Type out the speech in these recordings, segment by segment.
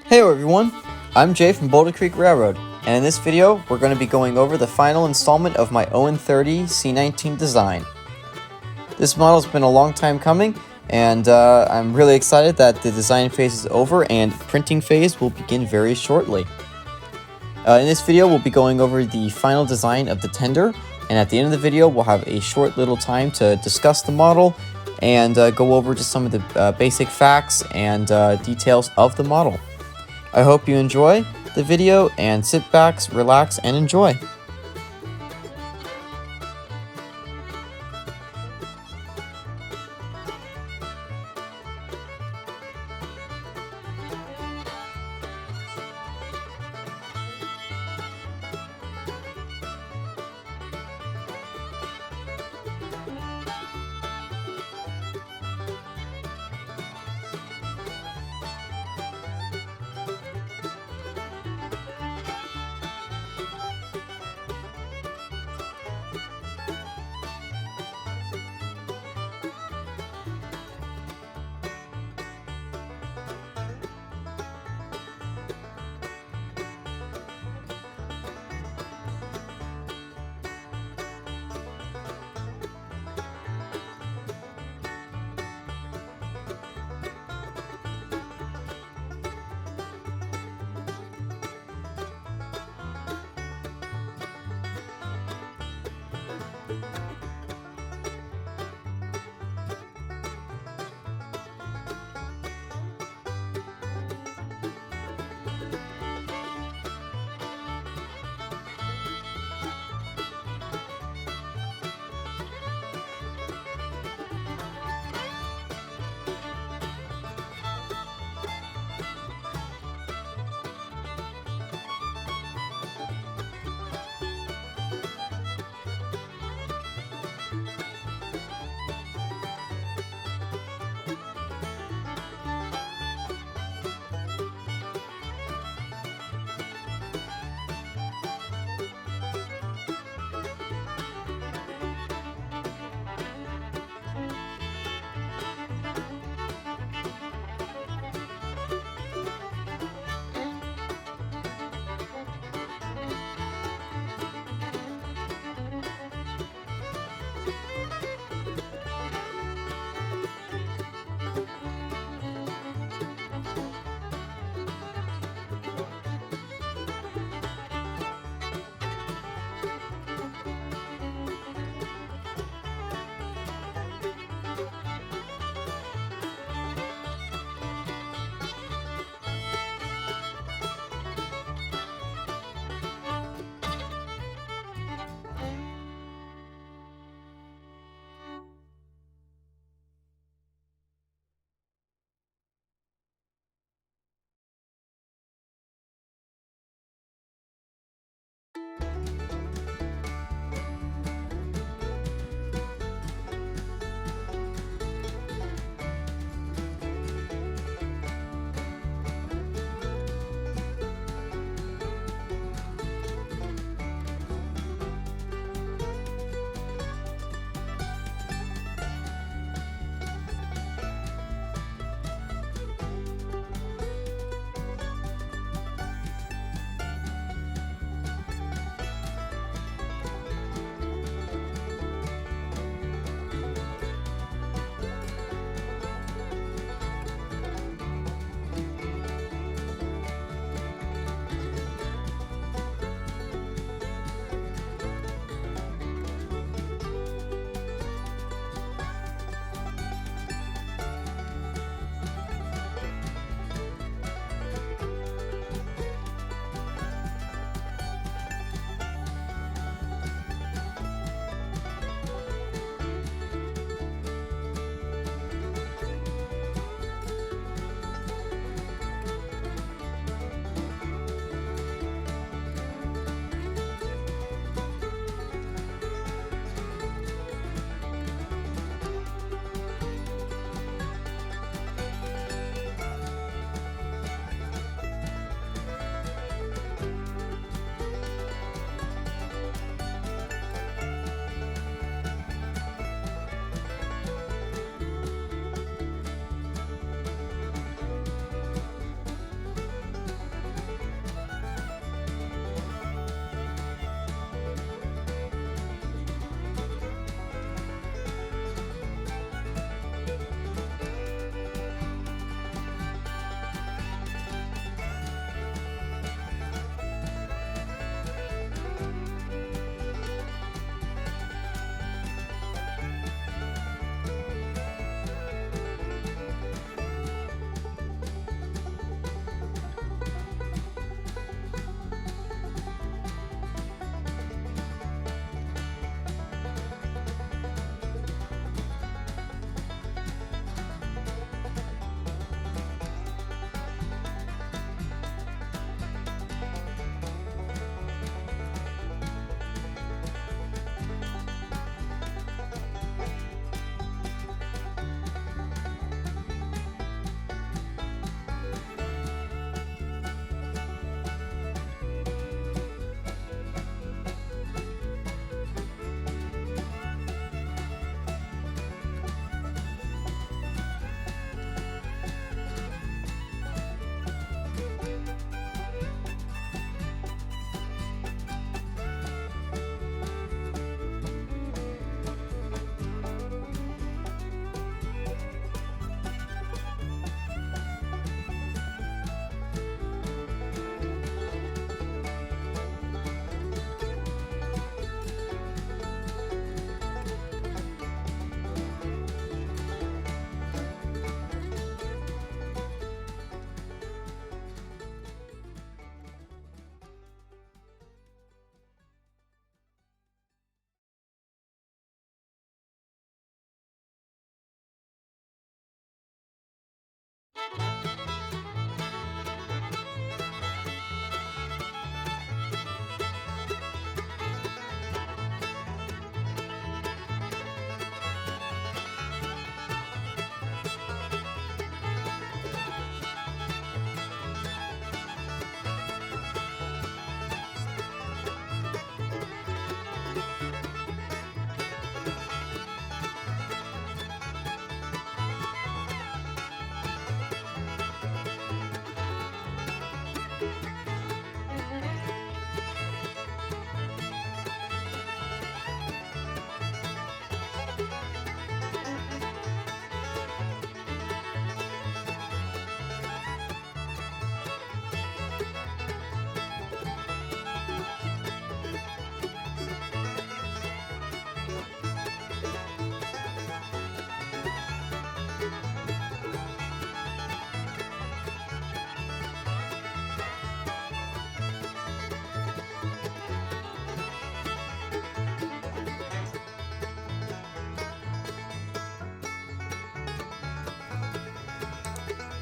Hey everyone, I'm Jay from Boulder Creek Railroad, and in this video we're going to be going over the final installment of my ON30 C-19 design. This model's been a long time coming, and I'm really excited that the design phase is over and printing phase will begin very shortly. In this video we'll be going over the final design of the tender, and at the end of the video we'll have a short little time to discuss the model and go over just some of the basic facts and details of the model. I hope you enjoy the video and sit back, relax, and enjoy.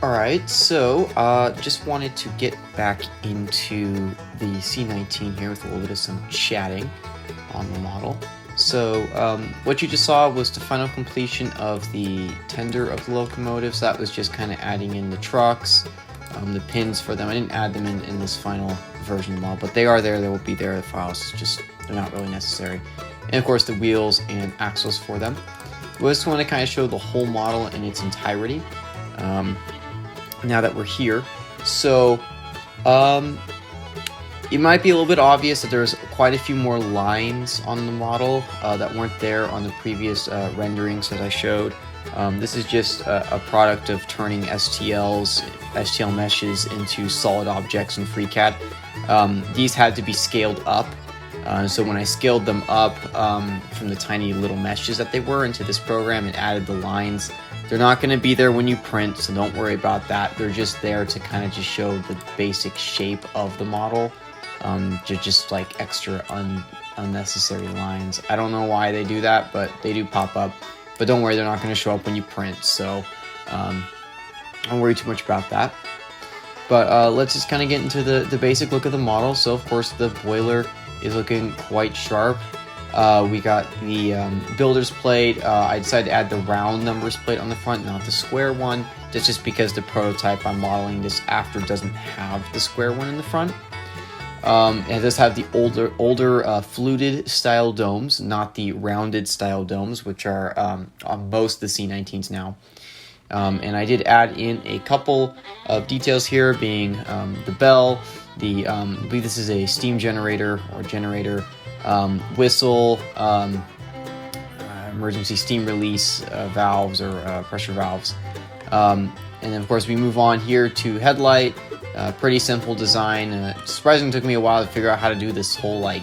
Alright, so just wanted to get back into the C-19 here with a little bit of some chatting on the model. So what you just saw was the final completion of the tender of the locomotives. That was just kind of adding in the trucks, the pins for them. I didn't add them in this final version of the model, but they are there. They will be there in the files. It's just they're not really necessary. And of course the wheels and axles for them. We just want to kind of show the whole model in its entirety. Now that we're here, so it might be a little bit obvious that there's quite a few more lines on the model that weren't there on the previous renderings that I showed. This is just a product of turning STL meshes into solid objects in FreeCAD. These had to be scaled up, so when I scaled them up from the tiny little meshes that they were into this program and added the lines, they're not going to be there when you print, so don't worry about that. They're just there to kind of just show the basic shape of the model, just like extra unnecessary lines. I don't know why they do that, but they do pop up. But don't worry, they're not going to show up when you print, so don't worry too much about that. But let's just kind of get into the basic look of the model. So of course the boiler is looking quite sharp. We got the builder's plate. I decided to add the round numbers plate on the front, not the square one. That's just because the prototype I'm modeling this after doesn't have the square one in the front. It does have the older fluted style domes, not the rounded style domes, which are on most of the C-19s now. And I did add in a couple of details here, being the bell, I believe this is a steam generator or generator, whistle, emergency steam release valves or pressure valves. And then of course we move on here to headlight. Pretty simple design. Surprisingly took me a while to figure out how to do this whole like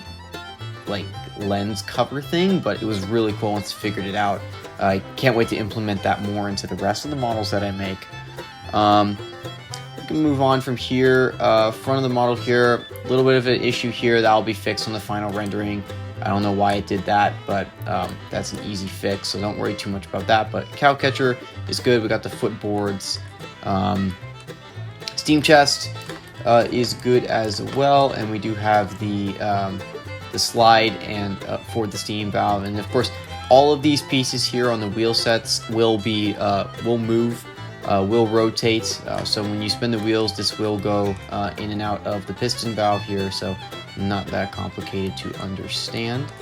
lens cover thing, but it was really cool once I figured it out. I can't wait to implement that more into the rest of the models that I make. We can move on from here. Front of the model here, a little bit of an issue here that will be fixed on the final rendering. I don't know why it did that, but that's an easy fix, so don't worry too much about that. But cow catcher is good. We got the footboards. Steam chest is good as well, and we do have the slide and for the steam valve, and of course all of these pieces here on the wheel sets will move, will rotate. So when you spin the wheels, this will go in and out of the piston valve here. So not that complicated to understand,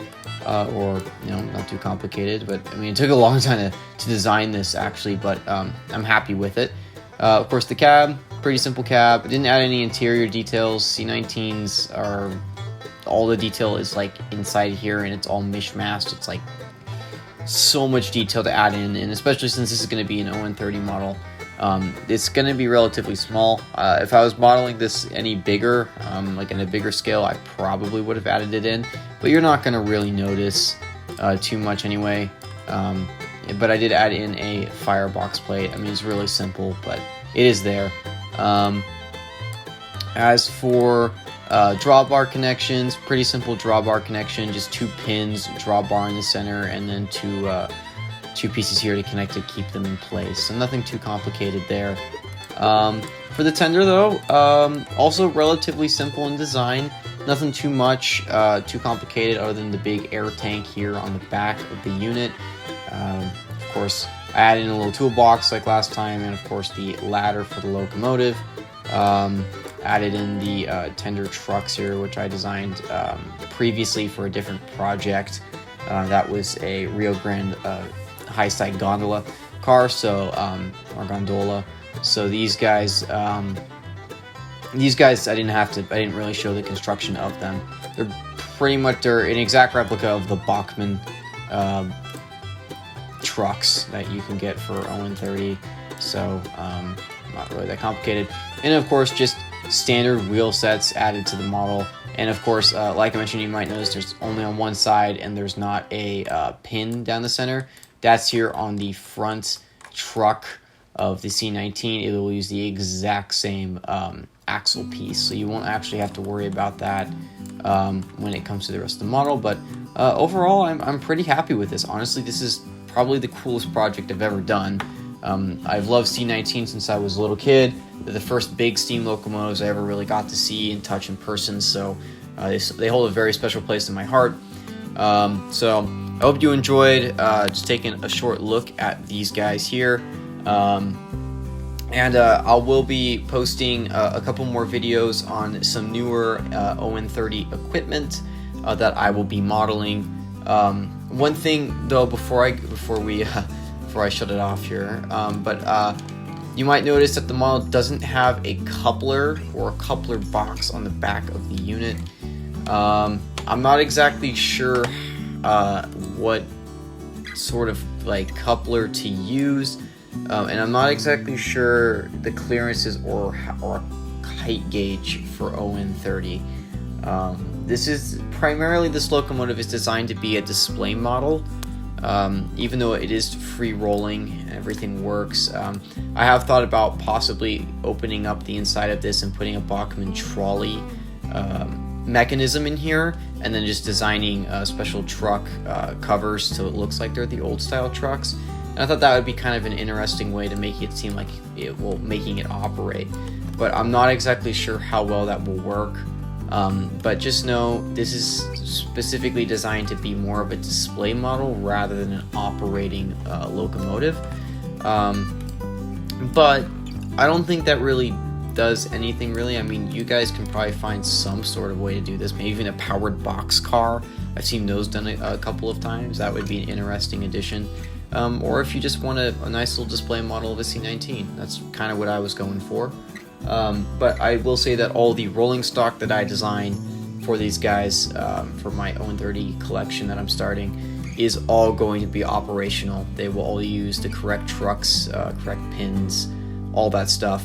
or not too complicated. But I mean, it took a long time to design this actually, but I'm happy with it. Of course, the cab, pretty simple cab. I didn't add any interior details. C-19s are, all the detail is like inside here, and it's all mishmashed. It's like so much detail to add in, and especially since this is going to be an ON30 model, it's going to be relatively small. If I was modeling this any bigger, like in a bigger scale, I probably would have added it in, but you're not going to really notice too much anyway. But I did add in a firebox plate. I mean, it's really simple, but it is there. As for drawbar connections, pretty simple drawbar connection, just 2 pins, drawbar in the center, and then two pieces here to connect to keep them in place. So nothing too complicated there. For the tender though, also relatively simple in design. Nothing too much, too complicated other than the big air tank here on the back of the unit. Of course, I added in a little toolbox like last time, and of course the ladder for the locomotive. Added in the tender trucks here, which I designed previously for a different project. That was a Rio Grande high-side gondola car, so or gondola. So these guys I didn't really show the construction of them. They're an exact replica of the Bachmann trucks that you can get for ON30. So not really that complicated. And of course, just standard wheel sets added to the model. And of course, like I mentioned, you might notice there's only on one side and there's not a pin down the center. That's here on the front truck of the C-19. It will use the exact same axle piece, so you won't actually have to worry about that when it comes to the rest of the model. But overall, I'm pretty happy with this. Honestly, this is probably the coolest project I've ever done. I've loved C-19 since I was a little kid. They're the first big steam locomotives I ever really got to see and touch in person, so they hold a very special place in my heart. So I hope you enjoyed just taking a short look at these guys here. I will be posting a couple more videos on some newer ON30 equipment that I will be modeling. One thing though, before I shut it off here, you might notice that the model doesn't have a coupler or a coupler box on the back of the unit. I'm not exactly sure what sort of like coupler to use, and I'm not exactly sure the clearances or height gauge for ON30. This locomotive is designed to be a display model. Even though it is free rolling and everything works, I have thought about possibly opening up the inside of this and putting a Bachmann trolley mechanism in here, and then just designing special truck covers so it looks like they're the old style trucks. And I thought that would be kind of an interesting way to make it seem like making it operate, but I'm not exactly sure how well that will work. But just know this is specifically designed to be more of a display model rather than an operating locomotive. But I don't think that really does anything really. I mean, you guys can probably find some sort of way to do this, maybe even a powered box car. I've seen those done a couple of times. That would be an interesting addition. Or if you just want a nice little display model of a C-19, that's kind of what I was going for. But I will say that all the rolling stock that I designed for these guys, for my ON30 collection that I'm starting, is all going to be operational. They will all use the correct trucks, correct pins, all that stuff.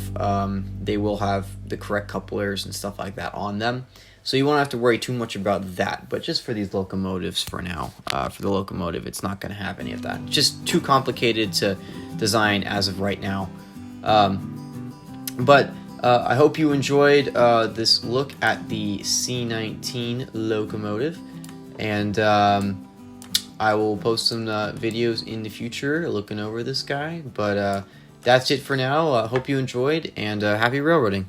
They will have the correct couplers and stuff like that on them. So you won't have to worry too much about that. But just for these locomotives for now, for the locomotive, it's not going to have any of that. It's just too complicated to design as of right now. I hope you enjoyed this look at the C-19 locomotive, and I will post some videos in the future looking over this guy, but that's it for now. Hope you enjoyed, and happy railroading.